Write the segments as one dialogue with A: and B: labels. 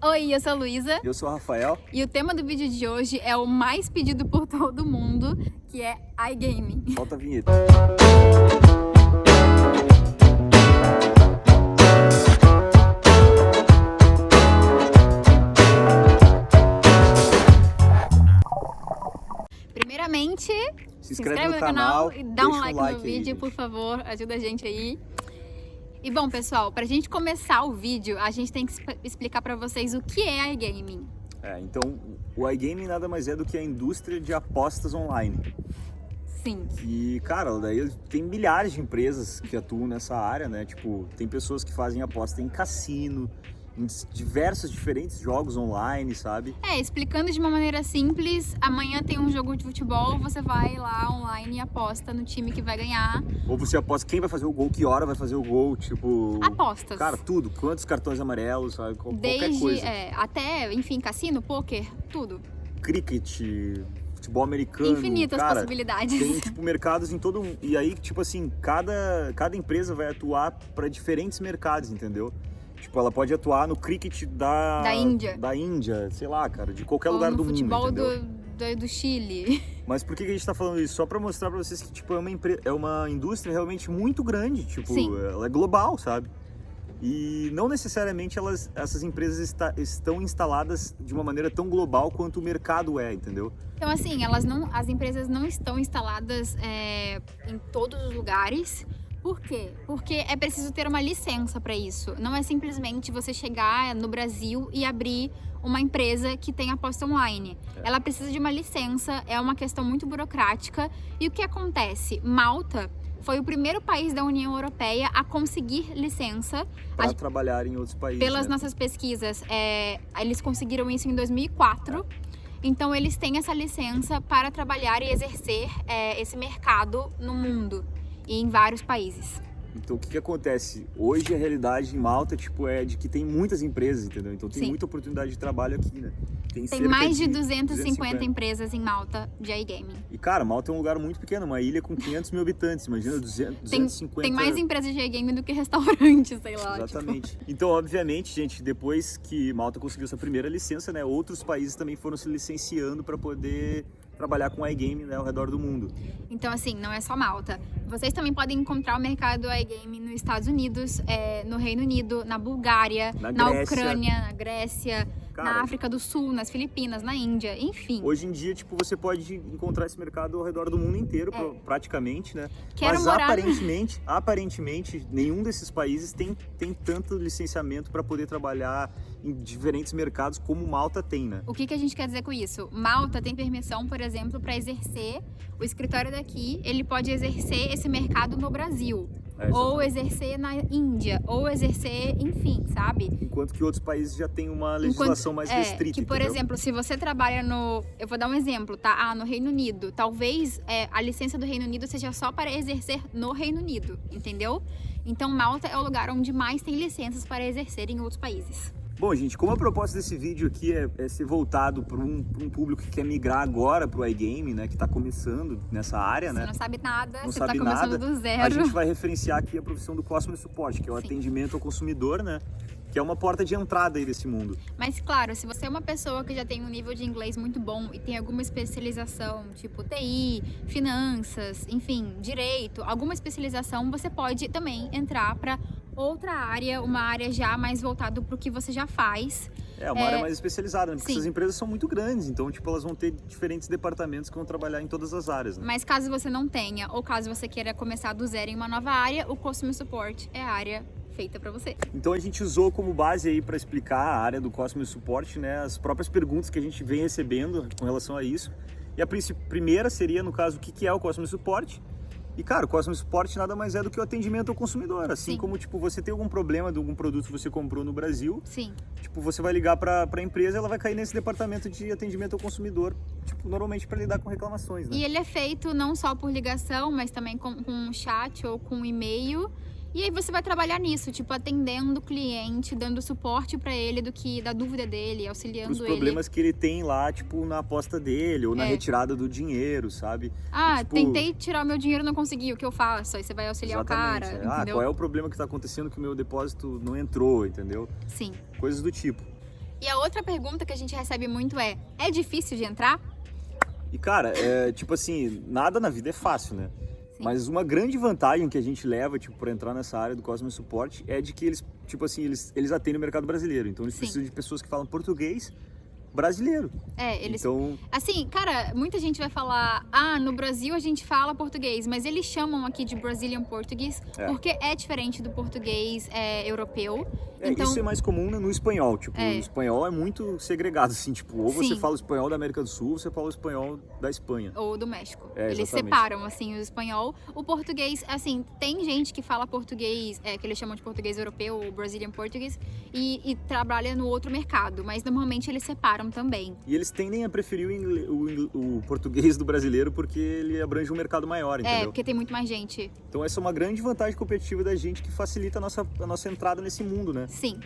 A: Oi, eu sou a Luísa.
B: Eu sou o Rafael.
A: E o tema do vídeo de hoje é o mais pedido por todo mundo, que é iGaming.
B: Solta a vinheta.
A: Primeiramente,
B: se inscreve no canal
A: e dá um like no
B: aí,
A: vídeo,
B: gente.
A: por favor, ajuda a gente aí. E bom, pessoal, pra gente começar o vídeo, a gente tem que explicar pra vocês o que é iGaming.
B: Então, o iGaming nada mais é do que a indústria de apostas online.
A: Sim.
B: E, cara, daí tem milhares de empresas que atuam nessa área, né? Tipo, tem pessoas que fazem aposta em cassino, em diversos diferentes jogos online, sabe?
A: Explicando de uma maneira simples, amanhã tem um jogo de futebol, você vai lá online e aposta no time que vai ganhar.
B: Ou você aposta quem vai fazer o gol, que hora vai fazer o gol, tipo...
A: Apostas.
B: Cara, tudo. Quantos cartões amarelos, sabe? Qualquer
A: Desde,
B: coisa.
A: até, enfim, cassino, pôquer, tudo.
B: Cricket, futebol americano.
A: Infinitas possibilidades.
B: Tem, tipo, mercados em todo... E aí, tipo assim, cada empresa vai atuar para diferentes mercados, entendeu? Tipo, ela pode atuar no cricket da Índia, sei lá, cara, de qualquer lugar do mundo,
A: futebol
B: entendeu?
A: do Chile.
B: Mas por que a gente tá falando isso? Só pra mostrar pra vocês que, tipo, é uma indústria realmente muito grande, tipo,
A: Sim.
B: Ela é global, sabe? E não necessariamente essas empresas estão instaladas de uma maneira tão global quanto o mercado é, entendeu?
A: Então, assim, as empresas não estão instaladas em todos os lugares. Por quê? Porque é preciso ter uma licença para isso. Não é simplesmente você chegar no Brasil e abrir uma empresa que tem aposta online. Ela precisa de uma licença, é uma questão muito burocrática. E o que acontece? Malta foi o primeiro país da União Europeia a conseguir licença
B: para trabalhar em outros países.
A: Pelas nossas pesquisas, eles conseguiram isso em 2004. Então, eles têm essa licença para trabalhar e exercer esse mercado no mundo e em vários países.
B: Então, o que acontece? Hoje, a realidade em Malta, tipo, é de que tem muitas empresas, entendeu? Então, tem muita oportunidade de trabalho aqui, né?
A: Tem mais de 250 empresas em Malta de iGaming.
B: E, cara, Malta é um lugar muito pequeno, uma ilha com 500 mil habitantes. Imagina, 250...
A: Tem mais empresas de iGaming do que restaurantes, sei lá.
B: Exatamente.
A: Tipo.
B: Então, obviamente, gente, depois que Malta conseguiu sua primeira licença, né? Outros países também foram se licenciando para poder trabalhar com iGaming, né, ao redor do mundo.
A: Então, assim, não é só Malta. Vocês também podem encontrar o mercado do iGaming nos Estados Unidos, no Reino Unido, na Bulgária, na Ucrânia, na Grécia, na África do Sul, nas Filipinas, na Índia, enfim.
B: Hoje em dia, tipo, você pode encontrar esse mercado ao redor do mundo inteiro, praticamente, né?
A: Mas
B: aparentemente, nenhum desses países tem tanto licenciamento para poder trabalhar em diferentes mercados como Malta tem, né?
A: O que a gente quer dizer com isso? Malta tem permissão, por exemplo, para exercer o escritório daqui, ele pode exercer esse mercado no Brasil. Ou exercer na Índia, ou exercer, enfim, sabe?
B: Enquanto que outros países já têm uma legislação mais restrita,
A: que, por exemplo, se você trabalha eu vou dar um exemplo, tá? No Reino Unido, talvez a licença do Reino Unido seja só para exercer no Reino Unido, entendeu? Então, Malta é o lugar onde mais tem licenças para exercer em outros países.
B: Bom, gente, como a proposta desse vídeo aqui é ser voltado para um público que quer migrar agora para o iGaming, né, que está começando nessa área, né?
A: Você não sabe nada,
B: você
A: está começando do zero.
B: A gente vai referenciar aqui a profissão do Customer Support, que é o atendimento ao consumidor, né? Que é uma porta de entrada aí desse mundo.
A: Mas, claro, se você é uma pessoa que já tem um nível de inglês muito bom e tem alguma especialização, tipo TI, finanças, enfim, direito, alguma especialização, você pode também entrar para outra área, uma área já mais voltada para o que você já faz.
B: Uma área mais especializada, né? Porque essas empresas são muito grandes, então, tipo, elas vão ter diferentes departamentos que vão trabalhar em todas as áreas, né?
A: Mas caso você não tenha, ou caso você queira começar do zero em uma nova área, o Customer Support é a área feita para você.
B: Então a gente usou como base aí para explicar a área do Customer Support, né, as próprias perguntas que a gente vem recebendo com relação a isso. E a primeira seria, no caso, o que é o Customer Support? E, cara, o Customer Support nada mais é do que o atendimento ao consumidor. Assim como, tipo, você tem algum problema de algum produto que você comprou no Brasil, tipo, você vai ligar para a empresa, ela vai cair nesse departamento de atendimento ao consumidor, tipo, normalmente para lidar com reclamações, né?
A: E ele é feito não só por ligação, mas também com chat ou com e-mail. E aí você vai trabalhar nisso, tipo, atendendo o cliente, dando suporte pra ele da dúvida dele, auxiliando ele.
B: Os problemas que ele tem lá, tipo, na aposta dele, ou na retirada do dinheiro, sabe?
A: Tentei tirar o meu dinheiro e não consegui, o que eu faço? Aí você vai auxiliar o cara, entendeu?
B: Qual é o problema que tá acontecendo que o meu depósito não entrou, entendeu?
A: Sim.
B: Coisas do tipo.
A: E a outra pergunta que a gente recebe muito é difícil de entrar?
B: E, cara, tipo assim, nada na vida é fácil, né?
A: Sim.
B: Mas uma grande vantagem que a gente leva, tipo, para entrar nessa área do Customer Support é de que eles, tipo assim, eles atendem o mercado brasileiro. Então, eles
A: Sim.
B: precisam de pessoas que falam português brasileiro.
A: Eles...
B: Então,
A: Assim, cara, muita gente vai falar, no Brasil a gente fala português, mas eles chamam aqui de Brazilian Portuguese, porque é diferente do português europeu. Então,
B: isso é mais comum, né, no espanhol. Tipo, o espanhol é muito segregado, assim, tipo, ou você
A: Sim.
B: fala o espanhol da América do Sul, ou você fala o espanhol da Espanha.
A: Ou do México.
B: Exatamente.
A: Eles separam, assim, o espanhol. O português, assim, tem gente que fala português, que eles chamam de português europeu, ou Brazilian Portuguese, e trabalha no outro mercado, mas normalmente eles separam também.
B: E eles tendem a preferir o português do brasileiro porque ele abrange um mercado maior, entendeu?
A: Porque tem muito mais gente.
B: Então essa é uma grande vantagem competitiva da gente que facilita a nossa entrada nesse mundo, né?
A: Sim.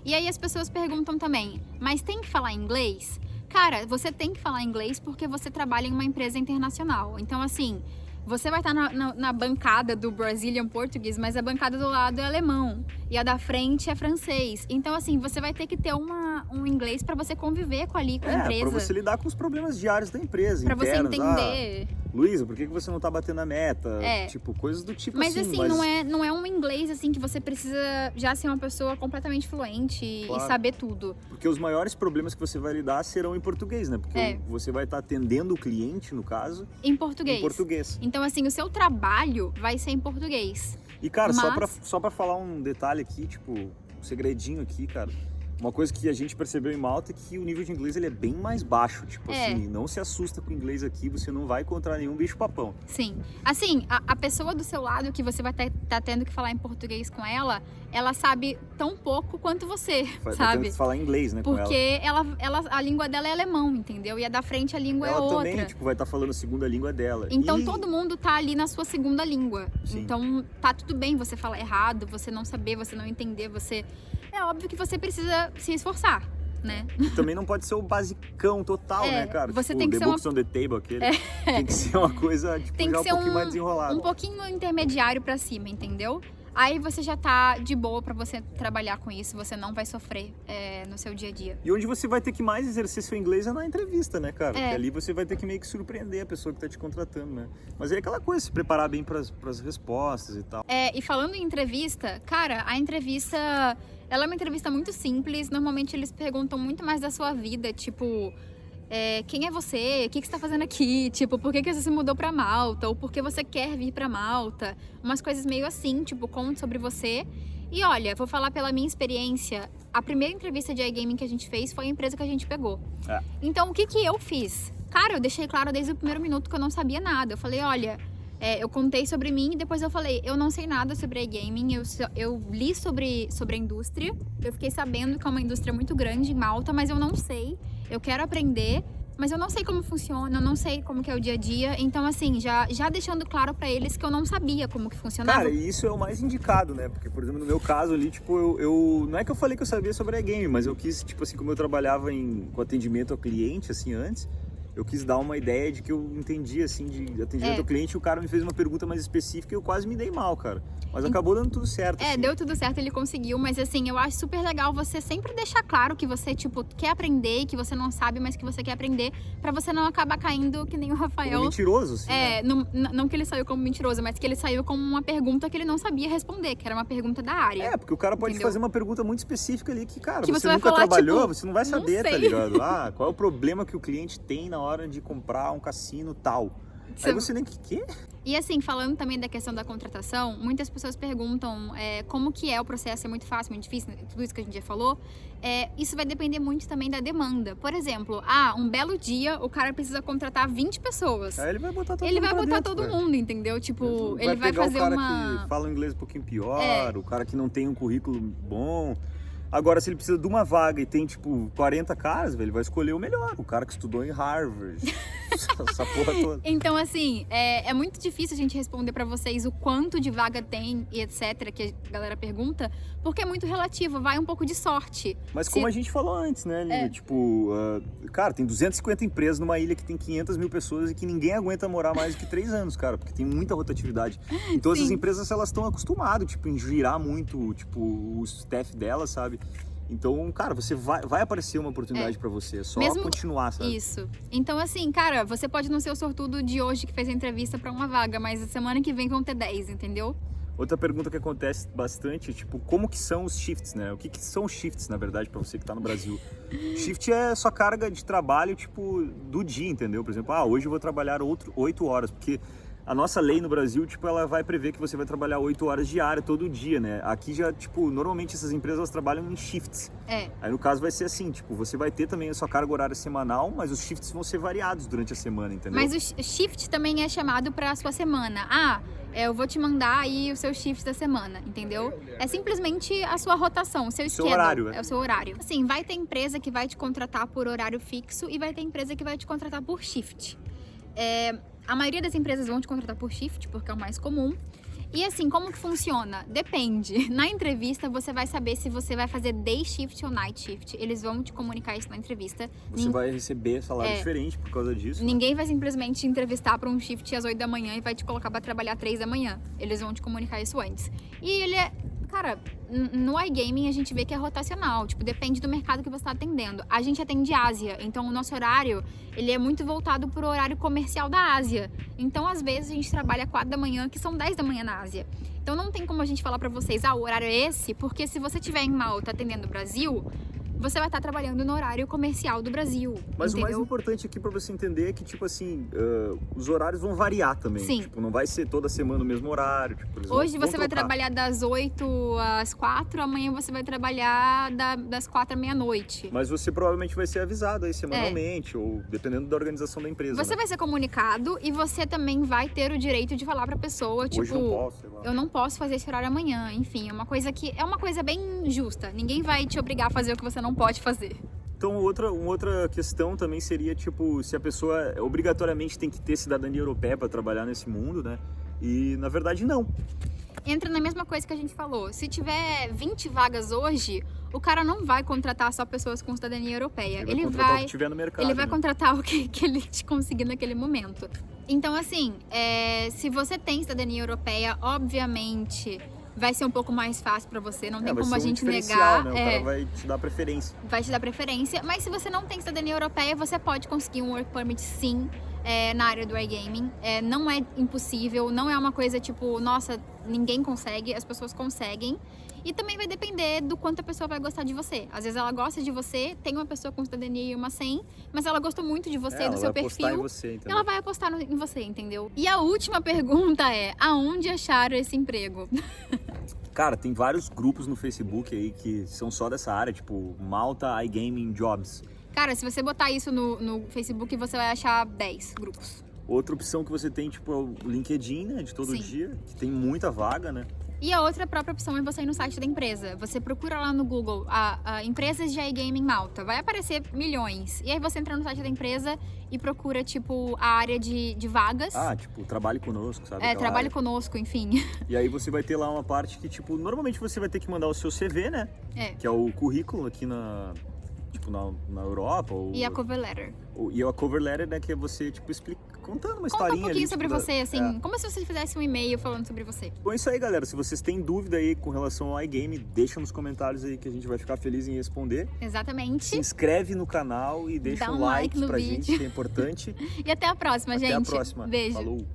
A: E aí as pessoas perguntam também, mas tem que falar inglês? Cara, você tem que falar inglês porque você trabalha em uma empresa internacional. Então, assim, você vai estar na bancada do Brazilian Portuguese, mas a bancada do lado é alemão. E a da frente é francês. Então, assim, você vai ter que ter um inglês para você conviver com a empresa.
B: Pra você lidar com os problemas diários da empresa,
A: pra você
B: internos.
A: entender.
B: Luísa, por que você não tá batendo a meta? Tipo, coisas do tipo
A: mas
B: assim.
A: Não é um inglês, assim, que você precisa já ser uma pessoa completamente fluente e saber tudo.
B: Porque os maiores problemas que você vai lidar serão em português, né? Porque você vai estar atendendo o cliente, no caso,
A: em português.
B: Em português.
A: Então, assim, o seu trabalho vai ser em português.
B: E, cara, só pra falar um detalhe aqui, tipo, um segredinho aqui, cara. Uma coisa que a gente percebeu em Malta é que o nível de inglês ele é bem mais baixo. Tipo assim, não se assusta com o inglês aqui, você não vai encontrar nenhum bicho-papão.
A: Sim. Assim, a pessoa do seu lado que você vai tá tendo que falar em português com ela sabe tão pouco quanto você,
B: Vai
A: sabe?
B: tendo que falar inglês, né,
A: Porque a língua dela é alemão, entendeu? E a da frente a língua é outra.
B: Ela também, tipo, vai estar falando a segunda língua dela.
A: Então todo mundo tá ali na sua segunda língua.
B: Sim.
A: Então tá tudo bem você falar errado, você não saber, você não entender, você... É óbvio que você precisa se esforçar, né?
B: E também não pode ser o basicão total, né, cara?
A: Você
B: tipo,
A: tem que
B: The
A: ser
B: Books on the Table, aquele. Tem que ser uma coisa, tipo,
A: tem
B: já
A: que ser
B: pouquinho mais desenrolada.
A: Um pouquinho intermediário pra cima, entendeu? Aí você já tá de boa pra você trabalhar com isso, você não vai sofrer no seu dia a dia.
B: E onde você vai ter que mais exercer seu inglês é na entrevista, né, cara? Porque ali você vai ter que meio que surpreender a pessoa que tá te contratando, né? Mas é aquela coisa, se preparar bem pras respostas e tal.
A: E falando em entrevista, cara, a entrevista... Ela é uma entrevista muito simples, normalmente eles perguntam muito mais da sua vida, tipo... quem é você? O que você tá fazendo aqui? Tipo, por que você se mudou pra Malta? Ou por que você quer vir pra Malta? Umas coisas meio assim, tipo, conte sobre você. E olha, vou falar pela minha experiência. A primeira entrevista de iGaming que a gente fez foi a empresa que a gente pegou. Então, o que eu fiz? Cara, eu deixei claro desde o primeiro minuto que eu não sabia nada. Eu falei, olha... eu contei sobre mim e depois eu falei, eu não sei nada sobre iGaming, eu li sobre a indústria, eu fiquei sabendo que é uma indústria muito grande em Malta, mas eu não sei, eu quero aprender, mas eu não sei como funciona, eu não sei como que é o dia a dia, então assim, já deixando claro pra eles que eu não sabia como que funcionava.
B: Cara, e isso é o mais indicado, né? Porque, por exemplo, no meu caso ali, tipo, eu não é que eu falei que eu sabia sobre iGaming, mas eu quis, tipo assim, como eu trabalhava com atendimento ao cliente, assim, antes... Eu quis dar uma ideia de que eu entendi, assim, de atendimento ao cliente. O cara me fez uma pergunta mais específica e eu quase me dei mal, cara. Mas acabou dando tudo certo. Assim.
A: Deu tudo certo, ele conseguiu. Mas, assim, eu acho super legal você sempre deixar claro que você, tipo, quer aprender, que você não sabe, mas que você quer aprender, pra você não acabar caindo que nem o Rafael.
B: Como mentiroso, assim, né?
A: Não que ele saiu como mentiroso, mas que ele saiu com uma pergunta que ele não sabia responder, que era uma pergunta da área.
B: Porque o cara pode fazer uma pergunta muito específica ali que, cara,
A: que
B: você
A: nunca
B: falar, trabalhou,
A: tipo,
B: você não vai saber, tá ligado? Qual é o problema que o cliente tem na hora de comprar um cassino tal? Aí você nem quê?
A: E assim, falando também da questão da contratação, muitas pessoas perguntam como que é o processo, é muito fácil, muito difícil, tudo isso que a gente já falou. Isso vai depender muito também da demanda. Por exemplo, um belo dia o cara precisa contratar 20 pessoas.
B: Aí ele vai botar todo mundo.
A: Ele vai botar
B: dentro,
A: todo mundo, entendeu? Tipo, ele vai
B: pegar
A: fazer
B: o cara que fala um inglês um pouquinho pior, o cara que não tem um currículo bom. Agora, se ele precisa de uma vaga e tem, tipo, 40 caras, velho, ele vai escolher o melhor. O cara que estudou em Harvard. Essa porra toda.
A: Então, assim, é muito difícil a gente responder pra vocês o quanto de vaga tem e etc, que a galera pergunta, porque é muito relativo, vai um pouco de sorte.
B: Mas como a gente falou antes, né, Lívia? Tipo, cara, tem 250 empresas numa ilha que tem 500 mil pessoas e que ninguém aguenta morar mais do que 3 anos, cara, porque tem muita rotatividade. Então, essas empresas, elas estão acostumadas, tipo, em girar muito, tipo, o staff delas, sabe? Então, cara, você vai aparecer uma oportunidade pra você, é só continuar, sabe?
A: Isso. Então, assim, cara, você pode não ser o sortudo de hoje que fez a entrevista pra uma vaga, mas a semana que vem vão ter 10, entendeu?
B: Outra pergunta que acontece bastante, tipo, como que são os shifts, né? O que são os shifts, na verdade, pra você que tá no Brasil? Shift é sua carga de trabalho, tipo, do dia, entendeu? Por exemplo, hoje eu vou trabalhar 8 horas, porque a nossa lei no Brasil, tipo, ela vai prever que você vai trabalhar 8 horas diária todo dia, né? Aqui já, tipo, normalmente essas empresas elas trabalham em shifts. Aí no caso vai ser assim, tipo, você vai ter também a sua carga horária semanal, mas os shifts vão ser variados durante a semana, entendeu?
A: Mas o shift também é chamado pra sua semana. Eu vou te mandar aí o seu shift da semana, entendeu? É simplesmente a sua rotação, o seu schedule.
B: Horário,
A: é o seu horário. Assim, vai ter empresa que vai te contratar por horário fixo e vai ter empresa que vai te contratar por shift. A maioria das empresas vão te contratar por shift, porque é o mais comum. E assim, como que funciona? Depende. Na entrevista, você vai saber se você vai fazer day shift ou night shift. Eles vão te comunicar isso na entrevista.
B: Você vai receber salário diferente por causa disso.
A: Ninguém vai simplesmente te entrevistar para um shift às 8 da manhã e vai te colocar para trabalhar 3 da manhã. Eles vão te comunicar isso antes. E ele é... Cara, no iGaming a gente vê que é rotacional, tipo, depende do mercado que você está atendendo. A gente atende Ásia, então o nosso horário, ele é muito voltado para o horário comercial da Ásia. Então, às vezes, a gente trabalha 4 da manhã, que são 10 da manhã na Ásia. Então, não tem como a gente falar para vocês, o horário é esse, porque se você estiver em Malta atendendo o Brasil, você vai estar trabalhando no horário comercial do Brasil.
B: Mas
A: entendeu?
B: o mais importante aqui para você entender é que, tipo assim, os horários vão variar também.
A: Sim.
B: Tipo, não vai ser toda semana o mesmo horário. Tipo,
A: hoje
B: vão
A: você vai
B: trocar.
A: trabalhar das 8 às 4, amanhã você vai trabalhar das 4 à meia-noite.
B: Mas você provavelmente vai ser avisado aí semanalmente, ou dependendo da organização da empresa.
A: Você vai ser comunicado e você também vai ter o direito de falar pra pessoa, tipo,
B: hoje não posso, sei lá.
A: Eu não posso fazer esse horário amanhã. Enfim, é uma coisa bem justa. Ninguém vai te obrigar a fazer o que você não pode fazer.
B: Então, uma outra questão também seria, tipo, se a pessoa obrigatoriamente tem que ter cidadania europeia para trabalhar nesse mundo, né? E, na verdade, não.
A: Entra na mesma coisa que a gente falou. Se tiver 20 vagas hoje, o cara não vai contratar só pessoas com cidadania europeia.
B: Ele vai contratar o que tiver no mercado.
A: Ele vai
B: né?
A: contratar o que ele te conseguir naquele momento. Então, assim, se você tem cidadania europeia, obviamente... vai ser um pouco mais fácil pra você, não tem como a gente negar.
B: Né? O cara vai te dar preferência.
A: Vai te dar preferência, mas se você não tem cidadania europeia, você pode conseguir um work permit sim, na área do iGaming. Não é impossível, não é uma coisa tipo, nossa, ninguém consegue, as pessoas conseguem. E também vai depender do quanto a pessoa vai gostar de você. Às vezes ela gosta de você, tem uma pessoa com cidadania e uma sem, mas ela gostou muito de você, do seu perfil.
B: Ela vai apostar em você, entendeu?
A: Ela vai apostar em você, entendeu? E a última pergunta é, aonde acharam esse emprego?
B: Cara, tem vários grupos no Facebook aí que são só dessa área, tipo Malta iGaming Jobs.
A: Cara, se você botar isso no Facebook, você vai achar 10 grupos.
B: Outra opção que você tem, tipo, é o LinkedIn, né, de todo dia, que tem muita vaga, né?
A: E a outra própria opção é você ir no site da empresa. Você procura lá no Google empresas de iGaming Malta. Vai aparecer milhões. E aí você entra no site da empresa e procura, tipo, a área de vagas.
B: Tipo, trabalhe conosco, sabe?
A: Trabalhe conosco, enfim.
B: E aí você vai ter lá uma parte que, tipo, normalmente você vai ter que mandar o seu CV, né? Que é o currículo aqui na Europa.
A: E a cover letter.
B: E a cover letter, né, que é você, tipo, contando uma historinha
A: um pouquinho
B: ali,
A: sobre
B: tipo,
A: você, assim, como se você fizesse um e-mail falando sobre você.
B: Bom, é isso aí, galera. Se vocês têm dúvida aí com relação ao iGame, deixa nos comentários aí que a gente vai ficar feliz em responder.
A: Exatamente.
B: Se inscreve no canal e deixa um like pra
A: vídeo.
B: gente, que é importante.
A: E até a próxima, gente.
B: Até a próxima.
A: Beijo.
B: Falou.